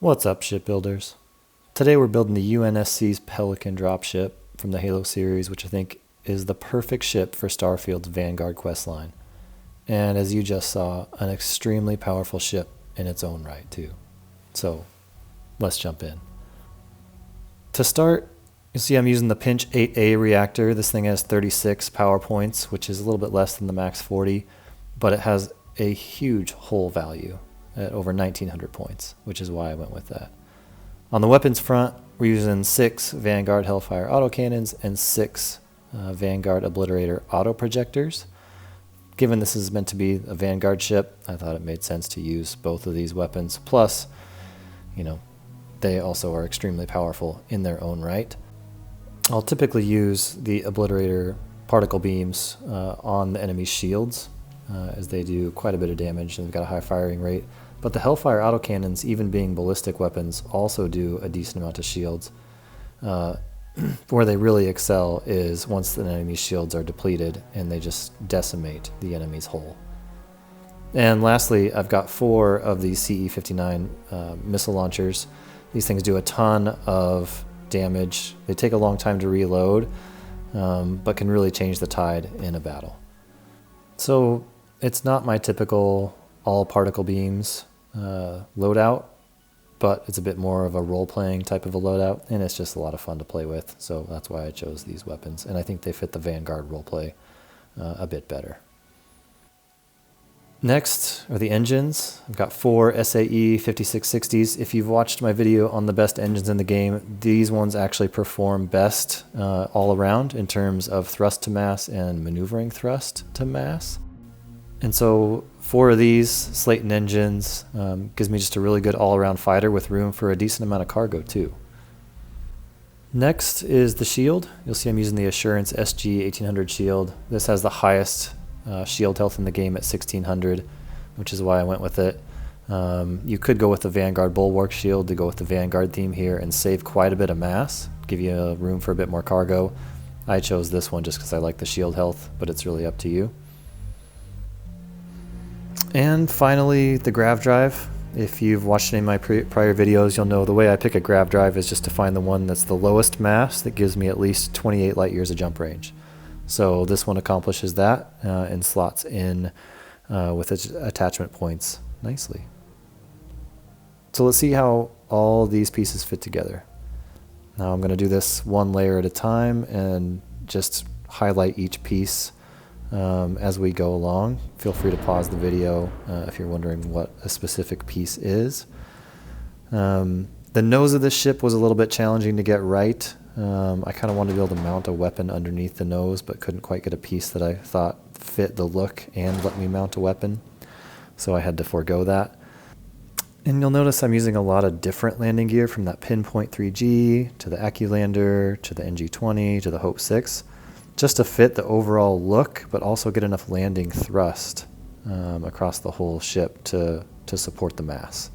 What's up, shipbuilders? Today we're building the UNSC's Pelican dropship from the Halo series, which I think is the perfect ship for Starfield's Vanguard questline. And as you just saw, an extremely powerful ship in its own right, too. So, let's jump in. To start, you'll see I'm using the Pinch 8A reactor. This thing has 36 power points, which is a little bit less than the max 40, but it has a huge hull value at over 1900 points, which is why I went with that. On the weapons front, we're using 6 Vanguard Hellfire autocannons and 6 Vanguard Obliterator auto projectors. Given this is meant to be a Vanguard ship, I thought it made sense to use both of these weapons. Plus, they also are extremely powerful in their own right. I'll typically use the Obliterator particle beams on the enemy's shields, as they do quite a bit of damage and they've got a high firing rate. But the Hellfire autocannons, even being ballistic weapons, also do a decent amount of shields. Where they really excel is once the enemy's shields are depleted and they just decimate the enemy's hull. And lastly, I've got 4 of these CE-59 missile launchers. These things do a ton of damage. They take a long time to reload, but can really change the tide in a battle. So it's not my typical all particle beams loadout, but it's a bit more of a role-playing type of a loadout, and it's just a lot of fun to play with, so that's why I chose these weapons, and I think they fit the Vanguard roleplay a bit better. Next are the engines. I've got 4 SAE 5660s. If you've watched my video on the best engines in the game, these ones actually perform best all around in terms of thrust to mass and maneuvering thrust to mass. And so 4 of these Slayton engines gives me just a really good all-around fighter with room for a decent amount of cargo too. Next is the shield. You'll see I'm using the Assurance SG 1800 shield. This has the highest shield health in the game at 1600, which is why I went with it. You could go with the Vanguard Bulwark shield to go with the Vanguard theme here and save quite a bit of mass, give you room for a bit more cargo. I chose this one just because I like the shield health, but it's really up to you. And finally, the Grav Drive. If you've watched any of my prior videos, you'll know the way I pick a Grav Drive is just to find the one that's the lowest mass that gives me at least 28 light years of jump range. So this one accomplishes that and slots in with its attachment points nicely. So let's see how all these pieces fit together. Now I'm going to do this one layer at a time and just highlight each piece as we go along. Feel free to pause the video if you're wondering what a specific piece is. The nose of this ship was a little bit challenging to get right. I kind of wanted to be able to mount a weapon underneath the nose, but couldn't quite get a piece that I thought fit the look and let me mount a weapon. So I had to forego that. And you'll notice I'm using a lot of different landing gear, from that Pinpoint 3G to the Acculander to the NG20 to the Hope 6. Just to fit the overall look, but also get enough landing thrust across the whole ship to support the mass,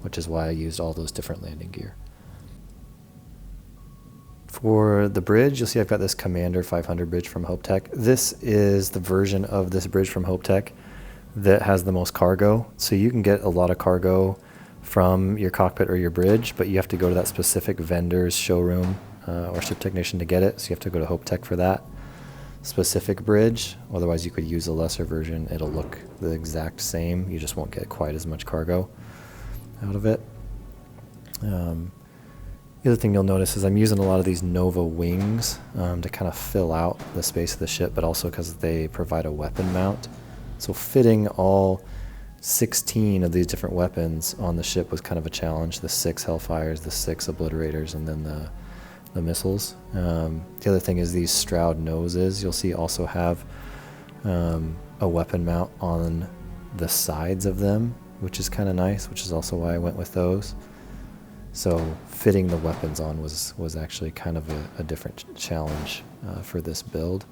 which is why I used all those different landing gear. For the bridge, you'll see I've got this Commander 500 bridge from HopeTech. This is the version of this bridge from HopeTech that has the most cargo. So you can get a lot of cargo from your cockpit or your bridge, but you have to go to that specific vendor's showroom or ship technician to get it. So you have to go to HopeTech for that specific bridge. Otherwise you could use a lesser version. It'll look the exact same. You just won't get quite as much cargo out of it. The other thing you'll notice is I'm using a lot of these Nova wings to kind of fill out the space of the ship, but also because they provide a weapon mount. So fitting all 16 of these different weapons on the ship was kind of a challenge. The 6 Hellfires, the 6 Obliterators, and then the missiles. The other thing is these Stroud noses, you'll see, also have a weapon mount on the sides of them, which is kind of nice, which is also why I went with those. So fitting the weapons on was actually kind of a different challenge for this build.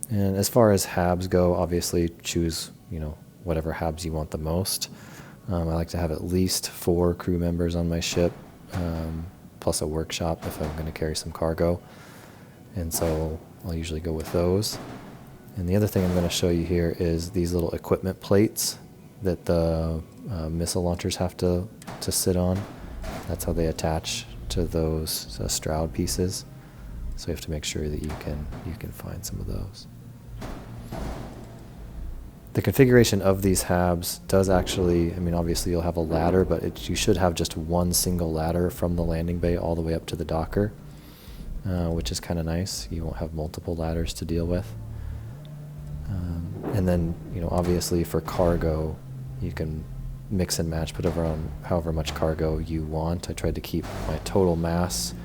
And as far as Habs go, obviously choose whatever Habs you want the most. I like to have at least 4 crew members on my ship, plus a workshop if I'm going to carry some cargo. And so I'll usually go with those. And the other thing I'm going to show you here is these little equipment plates that the missile launchers have to to sit on. That's how they attach to those Stroud pieces. So you have to make sure that you can find some of those. The configuration of these Habs does actually, I mean, obviously you'll have a ladder, but you should have just one single ladder from the landing bay all the way up to the docker, which is kind of nice. You won't have multiple ladders to deal with. And then, obviously for cargo, you can mix and match, put around however much cargo you want. I tried to keep my total mass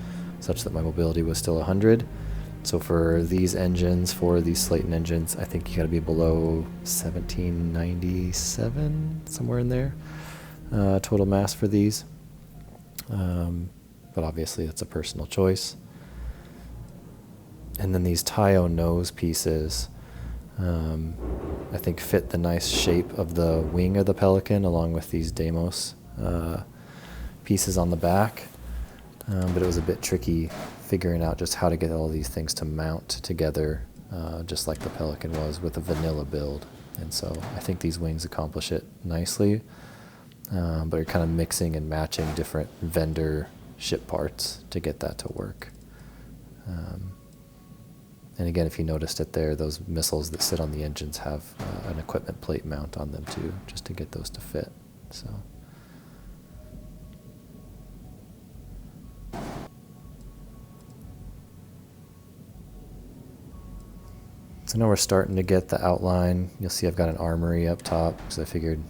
such that my mobility was still 100. So for these engines, for these Slayton engines, I think you gotta be below 1797, somewhere in there, total mass for these. But obviously it's a personal choice. And then these Tayo nose pieces, I think fit the nice shape of the wing of the Pelican along with these Deimos pieces on the back. But it was a bit tricky figuring out just how to get all these things to mount together, just like the Pelican was with a vanilla build. And so I think these wings accomplish it nicely, but you're kind of mixing and matching different vendor ship parts to get that to work. And again, if you noticed it there, those missiles that sit on the engines have an equipment plate mount on them too, just to get those to fit. So now we're starting to get the outline. You'll see I've got an armory up top because I figured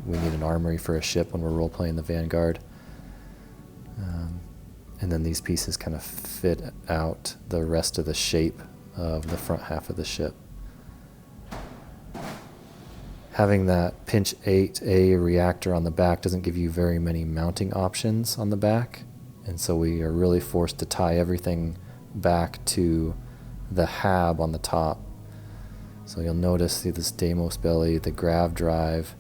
we need an armory for a ship when we're role-playing the Vanguard. And then these pieces kind of fit out the rest of the shape of the front half of the ship. Having that pinch 8A reactor on the back doesn't give you very many mounting options on the back, and so we are really forced to tie everything back to the hab on the top. So you'll notice, see this Deimos Belly, the Grav Drive,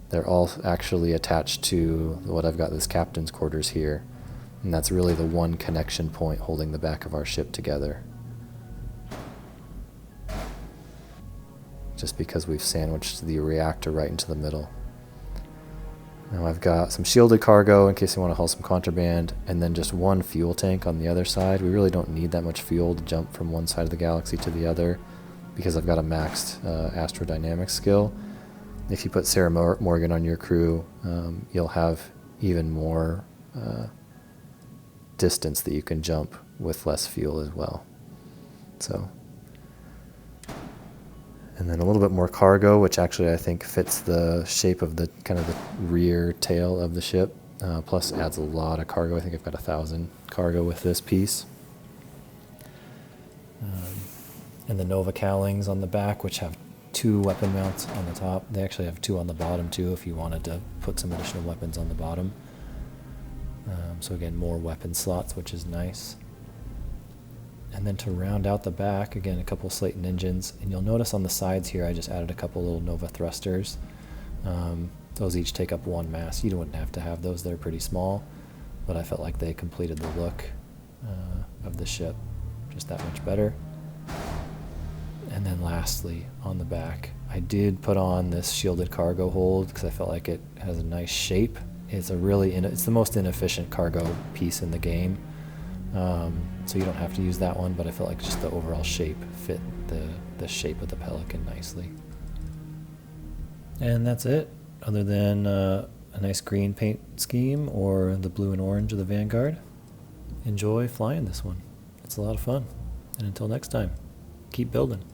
they're all actually attached to what I've got, this captain's quarters here. And that's really the one connection point holding the back of our ship together. Just because we've sandwiched the reactor right into the middle. Now I've got some shielded cargo in case you want to haul some contraband, and then just one fuel tank on the other side. We really don't need that much fuel to jump from one side of the galaxy to the other because I've got a maxed astrodynamics skill. If you put Sarah Morgan on your crew, you'll have even more distance that you can jump with less fuel as well. So, and then a little bit more cargo, which actually I think fits the shape of the kind of the rear tail of the ship, plus adds a lot of cargo. I think I've got 1,000 cargo with this piece. And the Nova Cowlings on the back, which have 2 weapon mounts on the top. They actually have 2 on the bottom too if you wanted to put some additional weapons on the bottom. So again, more weapon slots, which is nice. And then to round out the back, again, a couple Slayton engines. And you'll notice on the sides here, I just added a couple little Nova thrusters. Those each take up 1 mass. You wouldn't have to have those, they're pretty small. But I felt like they completed the look of the ship just that much better. And then lastly, on the back, I did put on this shielded cargo hold because I felt like it has a nice shape. It's it's the most inefficient cargo piece in the game, so you don't have to use that one, but I felt like just the overall shape fit the shape of the Pelican nicely. And that's it, other than a nice green paint scheme or the blue and orange of the Vanguard. Enjoy flying this one. It's a lot of fun. And until next time, keep building.